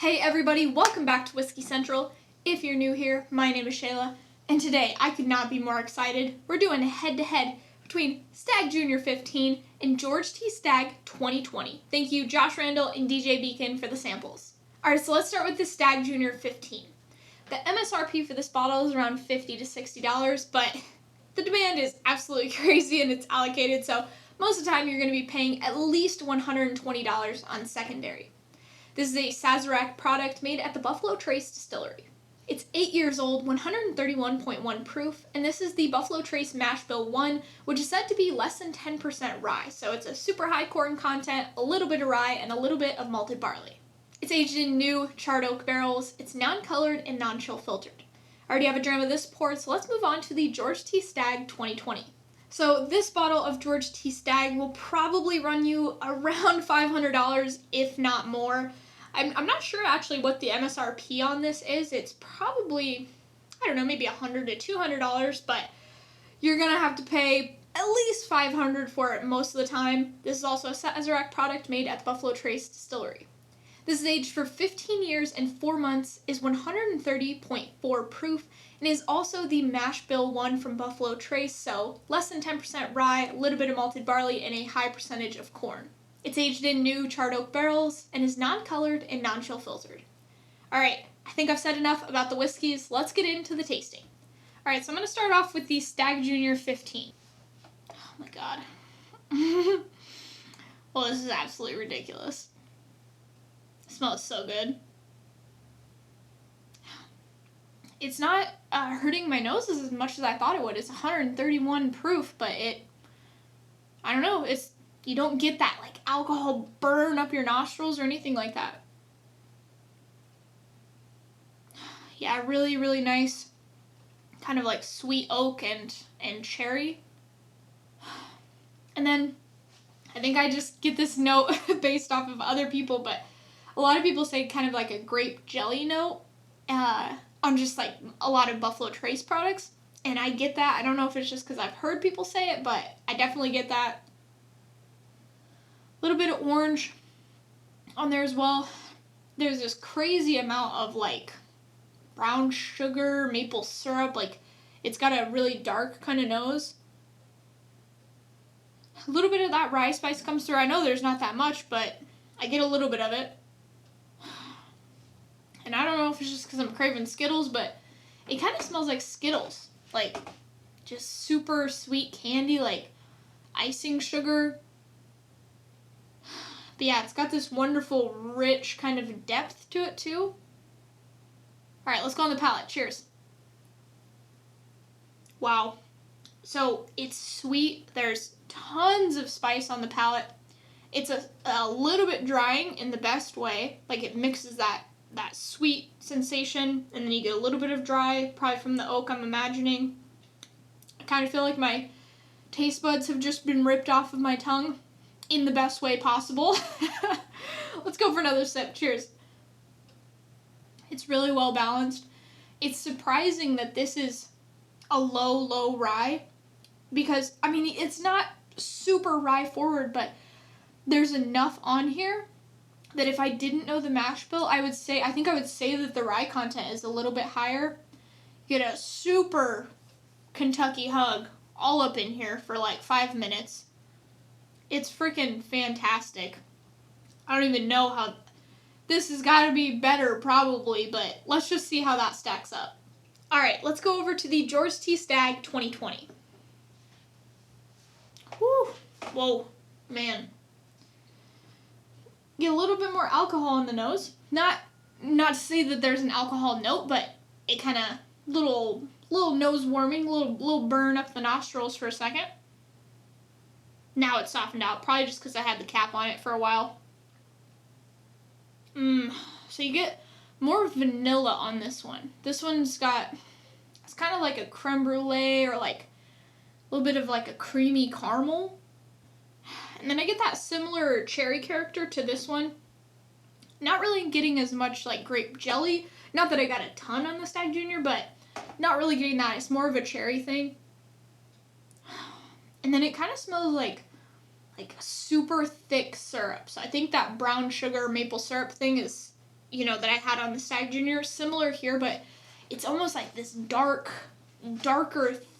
Hey everybody, welcome back to Whiskey Central. If you're new here, my name is Shayla, and today I could not be more excited. We're doing a head-to-head between Stagg JR 15 and George T. Stagg 2020. Thank you Josh Randall and DJ Beacon for the samples. Alright, so let's start with the Stagg JR 15. The MSRP for this bottle is around $50 to $60, but the demand is absolutely crazy and it's allocated, so most of the time you're going to be paying at least $120 on secondary. This is a Sazerac product made at the Buffalo Trace Distillery. It's 8 years old, 131.1 proof, and this is the Buffalo Trace Mash Bill 1, which is said to be less than 10% rye. So it's a super high corn content, a little bit of rye, and a little bit of malted barley. It's aged in new charred oak barrels. It's non-colored and non-chill filtered. I already have a dram of this poured, so let's move on to the George T. Stagg 2020. So this bottle of George T. Stagg will probably run you around $500, if not more. I'm not sure actually what the MSRP on this is. It's probably, I don't know, maybe $100 to $200, but you're going to have to pay at least $500 for it most of the time. This is also a Sazerac product made at the Buffalo Trace Distillery. This is aged for 15 years and 4 months, is 130.4 proof, and is also the Mash Bill 1 from Buffalo Trace, so less than 10% rye, a little bit of malted barley, and a high percentage of corn. It's aged in new charred oak barrels and is non-colored and non-chill filtered. Alright, I think I've said enough about the whiskeys. Let's get into the tasting. Alright, so I'm going to start off with the Stagg JR 15. Oh my god. Well, this is absolutely ridiculous. It smells so good. It's not hurting my noses as much as I thought it would. It's 131 proof, but I don't know, you don't get that like alcohol burn up your nostrils or anything like that. Yeah, really, really nice. Kind of like sweet oak and cherry. And then I think I just get this note based off of other people, but a lot of people say kind of like a grape jelly note on just like a lot of Buffalo Trace products. And I get that. I don't know if it's just because I've heard people say it, but I definitely get that. A little bit of orange on there as well. There's this crazy amount of like brown sugar, maple syrup. Like it's got a really dark kind of nose. A little bit of that rye spice comes through. I know there's not that much, but I get a little bit of it. And I don't know if it's just because I'm craving Skittles, but it kind of smells like Skittles. Like just super sweet candy, like icing sugar. But yeah, it's got this wonderful, rich kind of depth to it, too. Alright, let's go on the palate. Cheers. Wow. So, it's sweet. There's tons of spice on the palate. It's a little bit drying in the best way. Like, it mixes that sweet sensation, and then you get a little bit of dry, probably from the oak, I'm imagining. I kind of feel like my taste buds have just been ripped off of my tongue. In the best way possible. Let's go for another sip. Cheers. It's really well balanced. It's surprising that this is a low rye because, I mean, it's not super rye forward, but there's enough on here that if I didn't know the mash bill, I think I would say that the rye content is a little bit higher. You get a super Kentucky hug all up in here for like 5 minutes. It's freaking fantastic. I don't even know how... This has got to be better, probably, but let's just see how that stacks up. Alright, let's go over to the George T. Stagg 2020. Whew. Whoa. Man. Get a little bit more alcohol in the nose. Not to say that there's an alcohol note, but it kind of... Little nose warming, little burn up the nostrils for a second. Now it's softened out, probably just because I had the cap on it for a while. So you get more vanilla on this one. This one's got, it's kind of like a creme brulee or like a little bit of like a creamy caramel. And then I get that similar cherry character to this one. Not really getting as much like grape jelly. Not that I got a ton on the Stagg JR, but not really getting that. It's more of a cherry thing. And then it kind of smells like a super thick syrup. So I think that brown sugar maple syrup thing is you know, that I had on the Stagg Junior. Similar here, but it's almost like this darker,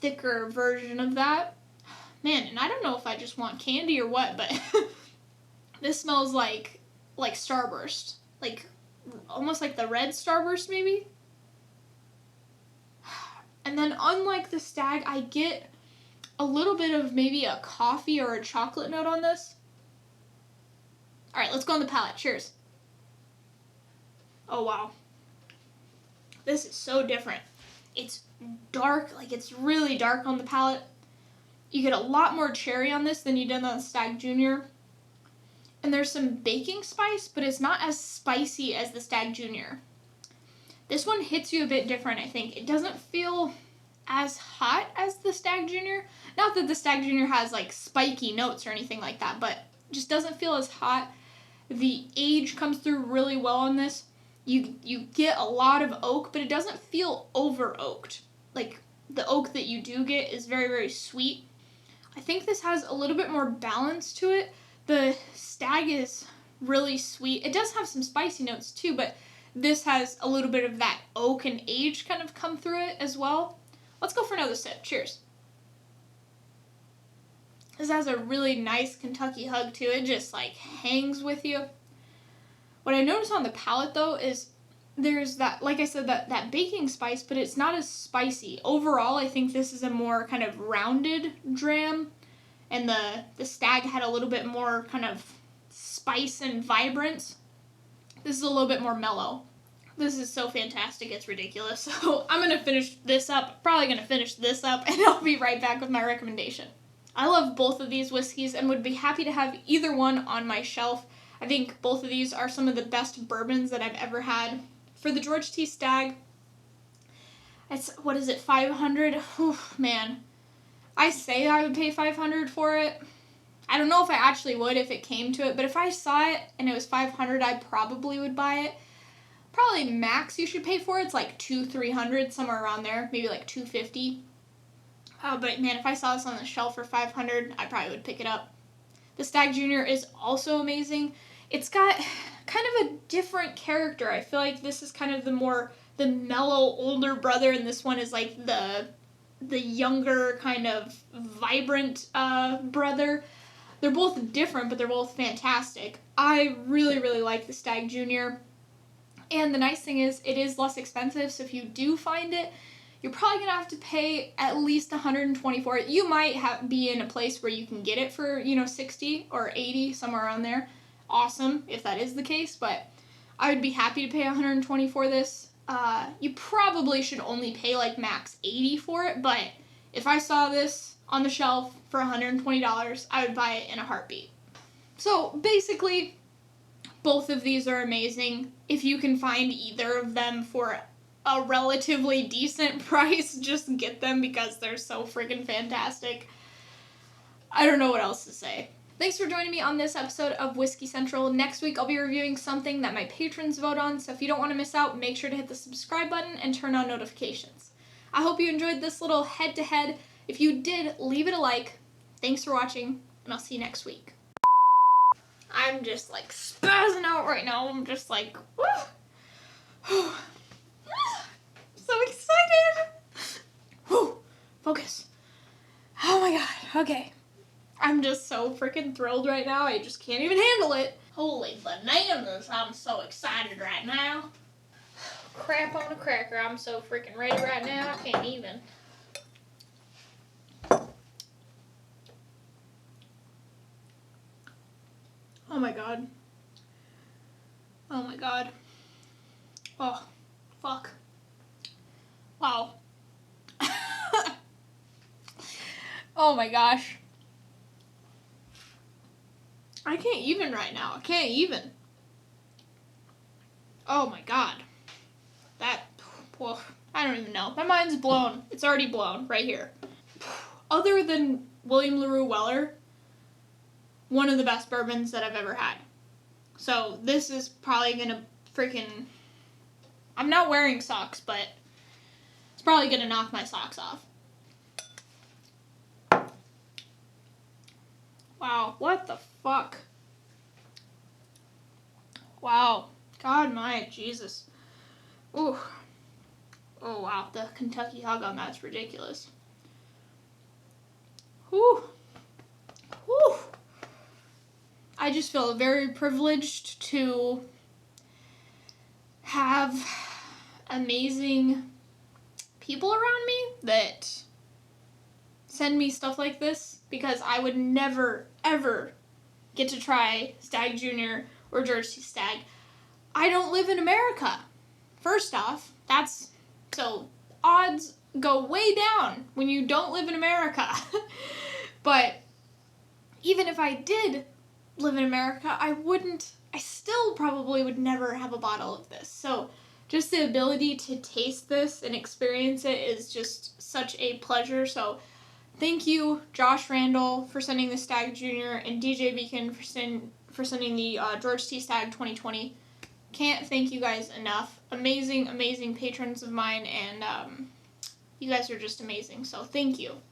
thicker version of that. Man, and I don't know if I just want candy or what, but this smells like Starburst. Like, almost like the red Starburst, maybe? And then, unlike the Stagg, I get a little bit of maybe a coffee or a chocolate note on this. Alright, let's go on the palate. Cheers. Oh, wow. This is so different. It's dark, like it's really dark on the palate. You get a lot more cherry on this than you did on the Stagg Junior. And there's some baking spice, but it's not as spicy as the Stagg Junior. This one hits you a bit different, I think. It doesn't feel as hot as the Stagg Junior. Not that the Stagg Junior has like spiky notes or anything like that, but it just doesn't feel as hot. The age comes through really well on this. You get a lot of oak, but it doesn't feel over oaked. Like, the oak that you do get is very, very sweet. I think this has a little bit more balance to it. The Stagg is really sweet. It does have some spicy notes too, but this has a little bit of that oak and age kind of come through it as well. Let's go for another sip. Cheers. This has a really nice Kentucky hug to it. It just like hangs with you. What I notice on the palate though is there's that, like I said, that baking spice, but it's not as spicy. Overall, I think this is a more kind of rounded dram, and the Stagg had a little bit more kind of spice and vibrance. This is a little bit more mellow. This is so fantastic, it's ridiculous. So I'm going to finish this up, probably going to finish this up, and I'll be right back with my recommendation. I love both of these whiskeys and would be happy to have either one on my shelf. I think both of these are some of the best bourbons that I've ever had. For the George T. Stagg, it's, what is it, $500? Whew, man. I say I would pay $500 for it. I don't know if I actually would if it came to it, but if I saw it and it was $500, I probably would buy it. Probably max you should pay for it's like $200-$300, somewhere around there, maybe like $250. But man, if I saw this on the shelf for $500, I probably would pick it up. The Stagg Junior is also amazing. It's got kind of a different character. I feel like this is kind of the mellow older brother, and this one is like the younger kind of vibrant brother. They're both different, but they're both fantastic. I really, really like the Stagg Junior. And the nice thing is, it is less expensive, so if you do find it, you're probably going to have to pay at least $120 for it. You might be in a place where you can get it for, $60 or $80, somewhere around there. Awesome, if that is the case, but I would be happy to pay $120 for this. You probably should only pay like max $80 for it, but if I saw this on the shelf for $120, I would buy it in a heartbeat. So basically, both of these are amazing. If you can find either of them for a relatively decent price, just get them because they're so freaking fantastic. I don't know what else to say. Thanks for joining me on this episode of Whiskey Central. Next week, I'll be reviewing something that my patrons vote on, so if you don't want to miss out, make sure to hit the subscribe button and turn on notifications. I hope you enjoyed this little head-to-head. If you did, leave it a like. Thanks for watching, and I'll see you next week. I'm just, like, spazzing out right now. I'm just like, woo! So excited! Whew. Focus. Oh my god, okay. I'm just so freaking thrilled right now, I just can't even handle it. Holy bananas, I'm so excited right now. Crap on a cracker, I'm so freaking ready right now, I can't even. Oh my god. Oh my god. Oh, fuck. Wow. Oh my gosh. I can't even right now. I can't even. Oh my god. That, well, I don't even know. My mind's blown. It's already blown right here. Other than William LaRue Weller, one of the best bourbons that I've ever had. So this is probably gonna freaking, I'm not wearing socks, but it's probably gonna knock my socks off. Wow, what the fuck? Wow. God, my Jesus. Ooh. Oh, wow. The Kentucky hug on that's ridiculous. Whew. Whew. I just feel very privileged to have amazing people around me that send me stuff like this, because I would never, ever get to try Stagg Jr. or George T. Stagg. I don't live in America. First off, so odds go way down when you don't live in America. But even if I did live in America, I still probably would never have a bottle of this. So just the ability to taste this and experience it is just such a pleasure. So thank you, Josh Randall, for sending the Stagg Jr. and DJ Beacon for sending the George T. Stagg 2020. Can't thank you guys enough. Amazing, amazing patrons of mine, and you guys are just amazing. So thank you.